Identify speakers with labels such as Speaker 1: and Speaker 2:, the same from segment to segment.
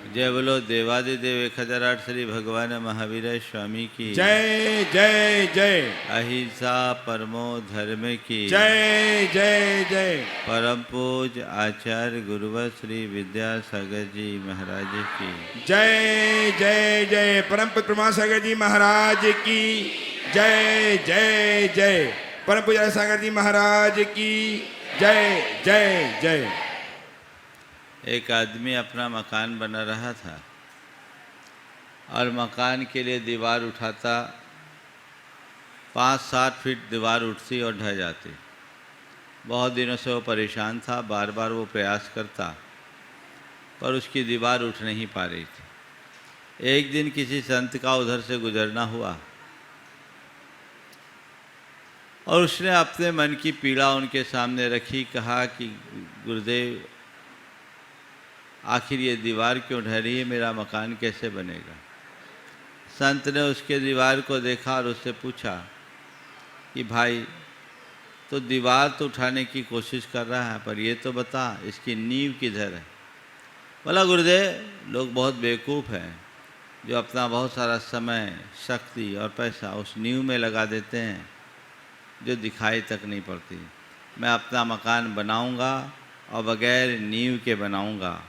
Speaker 1: जय बोलो देवादिदेव 1008 श्री भगवान महावीर स्वामी की
Speaker 2: जय जय जय।
Speaker 1: अहिंसा परमो धर्म की
Speaker 2: जय जय जय।
Speaker 1: परम पूज आचार्य गुरुवर श्री विद्यासागर जी महाराज की
Speaker 2: जय जय जय। परम पूज्य प्रमासागर जी महाराज की जय जय जय। परम पूज्य सागर जी महाराज की जय जय जय।
Speaker 1: एक आदमी अपना मकान बना रहा था और मकान के लिए दीवार उठाता, 5-7 फीट दीवार उठती और ढह जाती। बहुत दिनों से वो परेशान था, बार बार वो प्रयास करता पर उसकी दीवार उठ नहीं पा रही थी। एक दिन किसी संत का उधर से गुजरना हुआ और उसने अपने मन की पीड़ा उनके सामने रखी। कहा कि गुरुदेव, आखिर ये दीवार क्यों ढह रही है, मेरा मकान कैसे बनेगा। संत ने उसके दीवार को देखा और उससे पूछा कि भाई, तो दीवार तो उठाने की कोशिश कर रहा है पर ये तो बता इसकी नींव किधर है। बोला, गुरुदेव, लोग बहुत बेवकूफ़ हैं जो अपना बहुत सारा समय, शक्ति और पैसा उस नींव में लगा देते हैं जो दिखाई तक नहीं पड़ती। मैं अपना मकान बनाऊंगा और बगैर नींव के बनाऊंगा।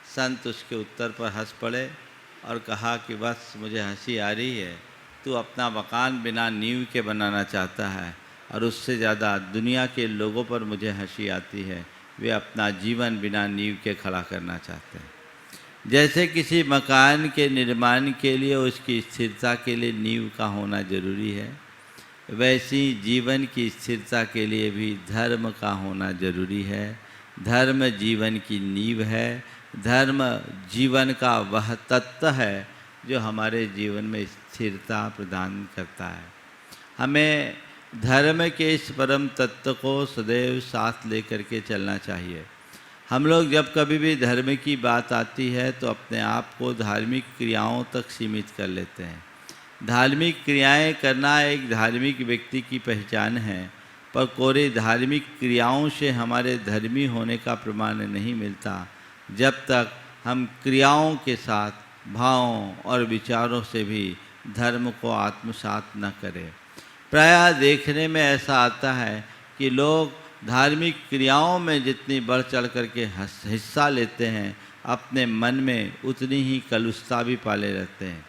Speaker 1: संत उसके उत्तर पर हंस पड़े और कहा कि बस मुझे हंसी आ रही है, तू अपना मकान बिना नींव के बनाना चाहता है और उससे ज़्यादा दुनिया के लोगों पर मुझे हंसी आती है, वे अपना जीवन बिना नींव के खड़ा करना चाहते हैं। जैसे किसी मकान के निर्माण के लिए उसकी स्थिरता के लिए नींव का होना जरूरी है, वैसी जीवन की स्थिरता के लिए भी धर्म का होना जरूरी है। धर्म जीवन की नींव है। धर्म जीवन का वह तत्व है जो हमारे जीवन में स्थिरता प्रदान करता है। हमें धर्म के इस परम तत्व को सदैव साथ लेकर के चलना चाहिए। हम लोग जब कभी भी धर्म की बात आती है तो अपने आप को धार्मिक क्रियाओं तक सीमित कर लेते हैं। धार्मिक क्रियाएं करना एक धार्मिक व्यक्ति की पहचान है, पर कोरे धार्मिक क्रियाओं से हमारे धर्मी होने का प्रमाण नहीं मिलता जब तक हम क्रियाओं के साथ भावों और विचारों से भी धर्म को आत्मसात न करें। प्रायः देखने में ऐसा आता है कि लोग धार्मिक क्रियाओं में जितनी बढ़ चढ़ करके हिस्सा लेते हैं, अपने मन में उतनी ही कलुषता भी पाले रहते हैं।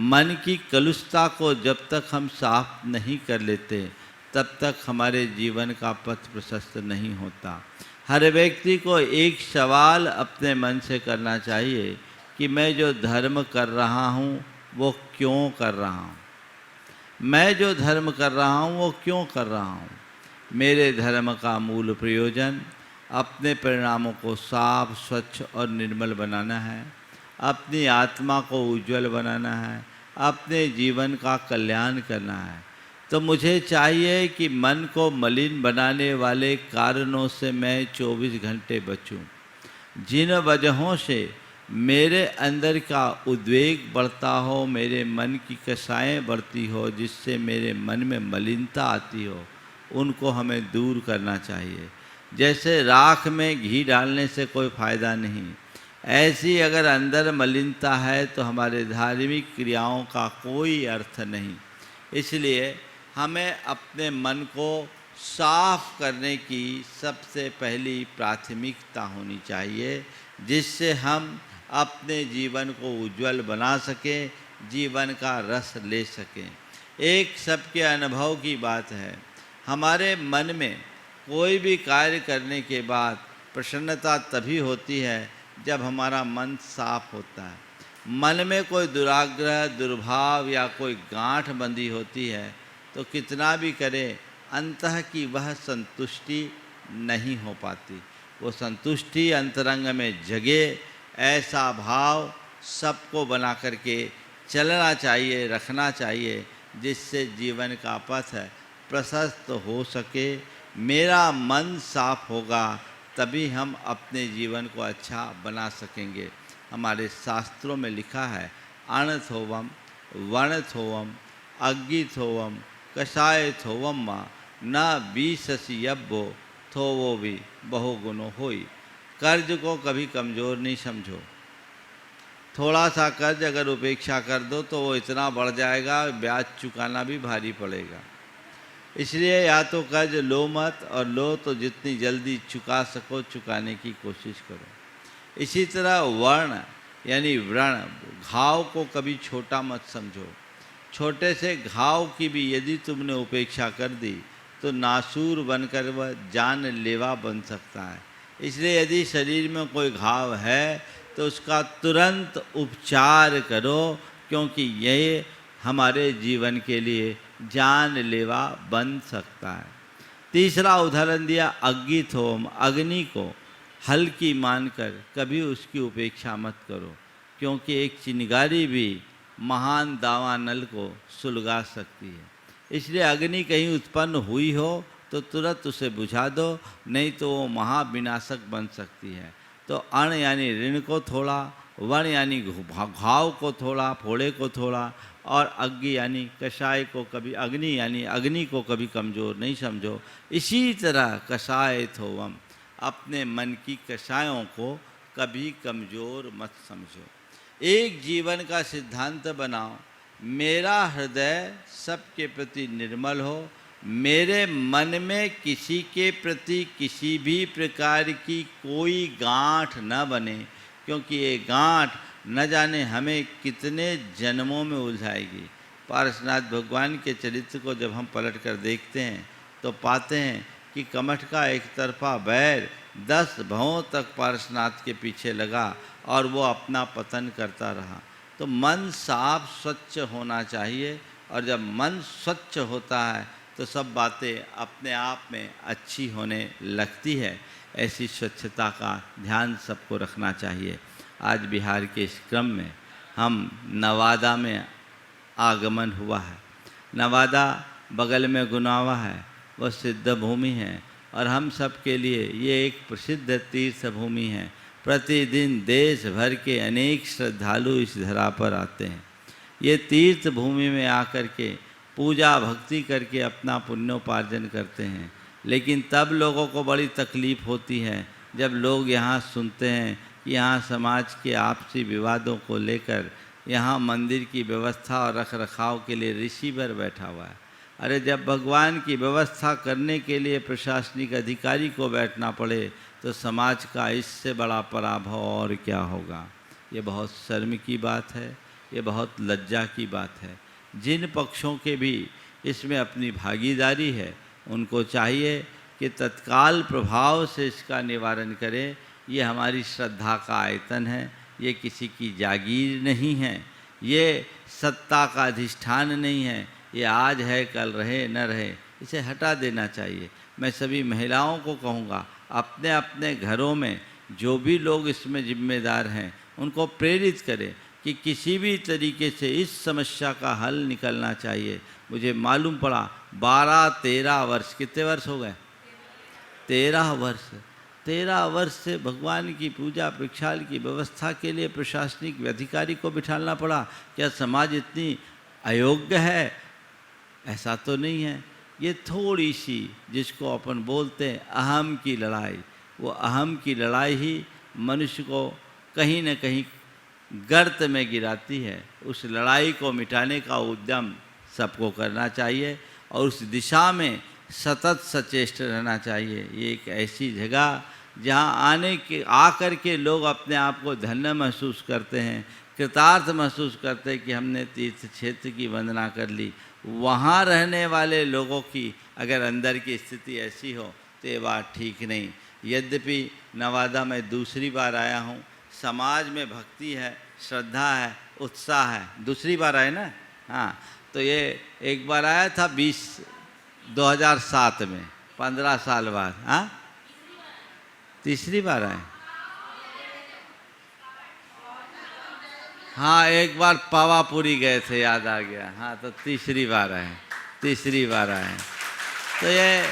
Speaker 1: मन की कलुषता को जब तक हम साफ नहीं कर लेते तब तक हमारे जीवन का पथ प्रशस्त नहीं होता। हर व्यक्ति को एक सवाल अपने मन से करना चाहिए कि मैं जो धर्म कर रहा हूँ वो क्यों कर रहा हूँ। मैं जो धर्म कर रहा हूँ वो क्यों कर रहा हूँ। मेरे धर्म का मूल प्रयोजन अपने परिणामों को साफ, स्वच्छ और निर्मल बनाना है, अपनी आत्मा को उज्जवल बनाना है, अपने जीवन का कल्याण करना है। तो मुझे चाहिए कि मन को मलिन बनाने वाले कारणों से मैं 24 घंटे बचूं। जिन वजहों से मेरे अंदर का उद्वेग बढ़ता हो, मेरे मन की कषायें बढ़ती हो, जिससे मेरे मन में मलिनता आती हो, उनको हमें दूर करना चाहिए। जैसे राख में घी डालने से कोई फ़ायदा नहीं, ऐसी अगर अंदर मलिनता है तो हमारे धार्मिक क्रियाओं का कोई अर्थ नहीं। इसलिए हमें अपने मन को साफ करने की सबसे पहली प्राथमिकता होनी चाहिए, जिससे हम अपने जीवन को उज्जवल बना सकें, जीवन का रस ले सकें। एक सबके अनुभव की बात है, हमारे मन में कोई भी कार्य करने के बाद प्रसन्नता तभी होती है जब हमारा मन साफ होता है। मन में कोई दुराग्रह, दुर्भाव या कोई गांठ बंधी होती है तो कितना भी करें, अंतः की वह संतुष्टि नहीं हो पाती। वो संतुष्टि अंतरंग में जगे, ऐसा भाव सबको बना करके चलना चाहिए, रखना चाहिए, जिससे जीवन का पथ प्रशस्त हो सके। मेरा मन साफ होगा तभी हम अपने जीवन को अच्छा बना सकेंगे। हमारे शास्त्रों में लिखा है, अणथोवम, वर्णथोवम, अग्गिथोवम, कषायथोवम मा न बीससी यब्बो थोवो भी बहुगुणो होई। कर्ज को कभी कमज़ोर नहीं समझो। थोड़ा सा कर्ज अगर उपेक्षा कर दो तो वो इतना बढ़ जाएगा, ब्याज चुकाना भी भारी पड़ेगा। इसलिए या तो कर्ज लो मत, और लो तो जितनी जल्दी चुका सको चुकाने की कोशिश करो। इसी तरह वर्ण यानी व्रण, घाव को कभी छोटा मत समझो। छोटे से घाव की भी यदि तुमने उपेक्षा कर दी तो नासूर बनकर वह जानलेवा बन सकता है। इसलिए यदि शरीर में कोई घाव है तो उसका तुरंत उपचार करो, क्योंकि ये हमारे जीवन के लिए जानलेवा बन सकता है। तीसरा उदाहरण दिया अज्ञित होम, अग्नि को हल्की मानकर कभी उसकी उपेक्षा मत करो, क्योंकि एक चिंगारी भी महान दावानल को सुलगा सकती है। इसलिए अग्नि कहीं उत्पन्न हुई हो तो तुरंत उसे बुझा दो, नहीं तो वो महाविनाशक बन सकती है। तो अण यानी ऋण को थोड़ा, वण यानी घाव को थोड़ा, फोड़े को थोड़ा, और अग्नि यानी कषाय को कभी, अग्नि यानी अग्नि को कभी कमज़ोर नहीं समझो। इसी तरह कषाय थोवम, अपने मन की कषायों को कभी कमज़ोर मत समझो। एक जीवन का सिद्धांत बनाओ, मेरा हृदय सबके प्रति निर्मल हो, मेरे मन में किसी के प्रति किसी भी प्रकार की कोई गांठ न बने, क्योंकि ये गांठ न जाने हमें कितने जन्मों में उलझाएगी। पारसनाथ भगवान के चरित्र को जब हम पलट कर देखते हैं तो पाते हैं कि कमठ का एक तरफा बैर 10 भवों तक पारसनाथ के पीछे लगा और वो अपना पतन करता रहा। तो मन साफ स्वच्छ होना चाहिए, और जब मन स्वच्छ होता है तो सब बातें अपने आप में अच्छी होने लगती है। ऐसी स्वच्छता का ध्यान सबको रखना चाहिए। आज बिहार के इस क्रम में हम नवादा में आगमन हुआ है। नवादा बगल में गुनावा है, वह सिद्ध भूमि है, और हम सब के लिए ये एक प्रसिद्ध तीर्थ भूमि है। प्रतिदिन देश भर के अनेक श्रद्धालु इस धरा पर आते हैं। ये तीर्थ भूमि में आकर के पूजा भक्ति करके अपना पुण्योपार्जन करते हैं। लेकिन तब लोगों को बड़ी तकलीफ़ होती है जब लोग यहाँ सुनते हैं कि यहाँ समाज के आपसी विवादों को लेकर यहाँ मंदिर की व्यवस्था और रख रखाव के लिए रिसीवर बैठा हुआ है। अरे जब भगवान की व्यवस्था करने के लिए प्रशासनिक अधिकारी को बैठना पड़े तो समाज का इससे बड़ा पराभव और क्या होगा। ये बहुत शर्म की बात है, ये बहुत लज्जा की बात है। जिन पक्षों के भी इसमें अपनी भागीदारी है उनको चाहिए कि तत्काल प्रभाव से इसका निवारण करें। ये हमारी श्रद्धा का आयतन है, ये किसी की जागीर नहीं है, ये सत्ता का अधिष्ठान नहीं है, ये आज है कल रहे न रहे, इसे हटा देना चाहिए। मैं सभी महिलाओं को कहूँगा, अपने अपने घरों में जो भी लोग इसमें जिम्मेदार हैं उनको प्रेरित करें कि किसी भी तरीके से इस समस्या का हल निकलना चाहिए। मुझे मालूम पड़ा 12-13 वर्ष, कितने वर्ष हो गए? 13 वर्ष से भगवान की पूजा प्रक्षाल की व्यवस्था के लिए प्रशासनिक अधिकारी को बिठाना पड़ा। क्या समाज इतनी अयोग्य है? ऐसा तो नहीं है। ये थोड़ी सी जिसको अपन बोलते हैं अहम की लड़ाई, वो अहम की लड़ाई ही मनुष्य को कहीं न कहीं गर्त में गिराती है। उस लड़ाई को मिटाने का उद्यम सबको करना चाहिए और उस दिशा में सतत सचेष्ट रहना चाहिए। ये एक ऐसी जगह जहाँ आकर के लोग अपने आप को धन्य महसूस करते हैं, कृतार्थ महसूस करते हैं कि हमने तीर्थ क्षेत्र की वंदना कर ली। वहाँ रहने वाले लोगों की अगर अंदर की स्थिति ऐसी हो तो ये बात ठीक नहीं। यद्यपि नवादा में दूसरी बार आया हूँ, समाज में भक्ति है, श्रद्धा है, उत्साह है। दूसरी बार आए ना? हाँ, तो ये एक बार आया था 2007 में, 15 साल बाद। हाँ, तीसरी बार आए। हाँ, एक बार पावापुरी गए थे, याद आ गया। हाँ, तो तीसरी बार आए। तो ये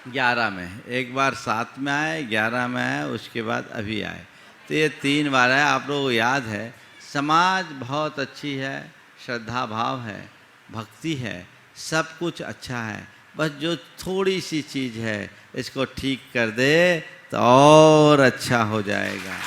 Speaker 1: 11 में, एक बार 7 में आए, 11 में आए, उसके बाद अभी आए। तो ये 3 बार आए। आप लोगों को याद है, समाज बहुत अच्छी है, श्रद्धा भाव है, भक्ति है, सब कुछ अच्छा है। बस जो थोड़ी सी चीज़ है इसको ठीक कर दे तो और अच्छा हो जाएगा।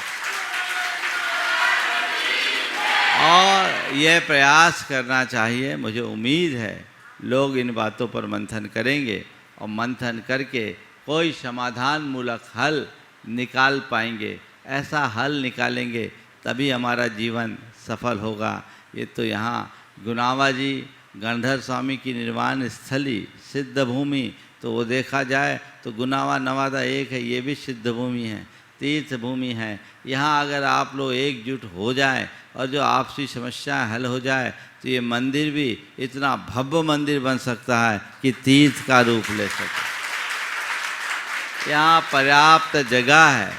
Speaker 1: और यह प्रयास करना चाहिए। मुझे उम्मीद है लोग इन बातों पर मंथन करेंगे और मंथन करके कोई समाधान मूलक हल निकाल पाएंगे। ऐसा हल निकालेंगे तभी हमारा जीवन सफल होगा। ये तो यहाँ गुनावा जी गणधर स्वामी की निर्वाण स्थली सिद्ध भूमि, तो वो देखा जाए तो गुनावा नवादा एक है, ये भी सिद्ध भूमि है, तीर्थ भूमि है। यहाँ अगर आप लोग एकजुट हो जाए और जो आपसी समस्याएं हल हो जाए तो ये मंदिर भी इतना भव्य मंदिर बन सकता है कि तीर्थ का रूप ले सके। यहाँ पर्याप्त जगह है,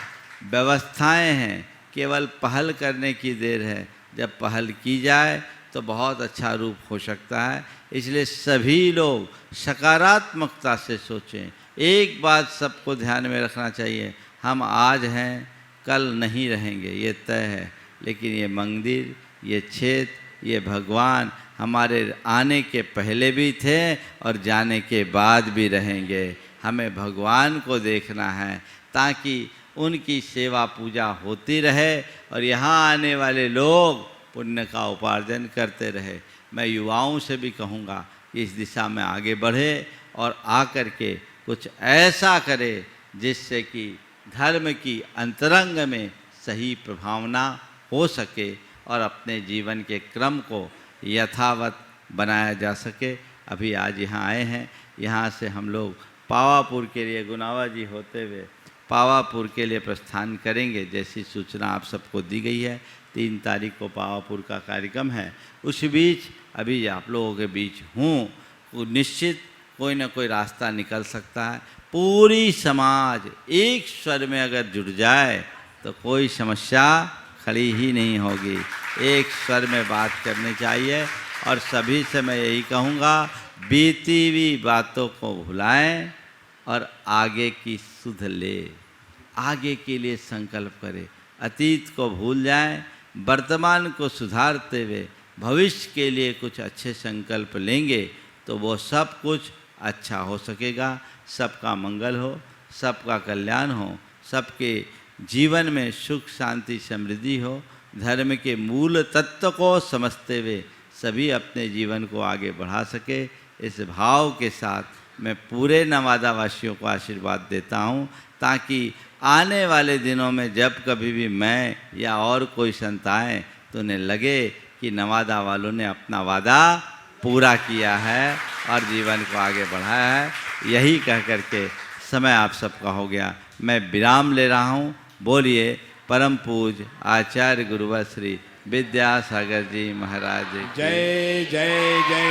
Speaker 1: व्यवस्थाएं हैं, केवल पहल करने की देर है। जब पहल की जाए तो बहुत अच्छा रूप हो सकता है। इसलिए सभी लोग सकारात्मकता से सोचें। एक बात सबको ध्यान में रखना चाहिए, हम आज हैं कल नहीं रहेंगे, ये तय है। लेकिन ये मंदिर, ये क्षेत्र, ये भगवान हमारे आने के पहले भी थे और जाने के बाद भी रहेंगे। हमें भगवान को देखना है ताकि उनकी सेवा पूजा होती रहे और यहाँ आने वाले लोग पुण्य का उपार्जन करते रहे। मैं युवाओं से भी कहूँगा कि इस दिशा में आगे बढ़े और आकर के कुछ ऐसा करे जिससे कि धर्म की अंतरंग में सही प्रभावना हो सके और अपने जीवन के क्रम को यथावत बनाया जा सके। अभी आज यहाँ आए हैं, यहाँ से हम लोग पावापुर के लिए गुनावा जी होते हुए पावापुर के लिए प्रस्थान करेंगे। जैसी सूचना आप सबको दी गई है, 3 तारीख को पावापुर का कार्यक्रम है। उस बीच अभी आप लोगों के बीच हूँ, निश्चित कोई ना कोई रास्ता निकल सकता है। पूरी समाज एक स्वर में अगर जुड़ जाए तो कोई समस्या खड़ी ही नहीं होगी। एक स्वर में बात करनी चाहिए और सभी से मैं यही कहूँगा, बीती हुई बातों को भुलाएं और आगे की सुध ले, आगे के लिए संकल्प करें। अतीत को भूल जाएं, वर्तमान को सुधारते हुए भविष्य के लिए कुछ अच्छे संकल्प लेंगे तो वो सब कुछ अच्छा हो सकेगा। सबका मंगल हो, सबका कल्याण हो, सबके जीवन में सुख शांति समृद्धि हो। धर्म के मूल तत्व को समझते हुए सभी अपने जीवन को आगे बढ़ा सके, इस भाव के साथ मैं पूरे नवादा वासियों को आशीर्वाद देता हूँ, ताकि आने वाले दिनों में जब कभी भी मैं या और कोई संत आए तो उन्हें लगे कि नवादा वालों ने अपना वादा पूरा किया है और जीवन को आगे बढ़ाया है। यही कह करके समय आप सबका हो गया, मैं विराम ले रहा हूँ। बोलिए परम पूज्य आचार्य गुरुवर श्री विद्यासागर जी महाराज की
Speaker 2: जय जय जय।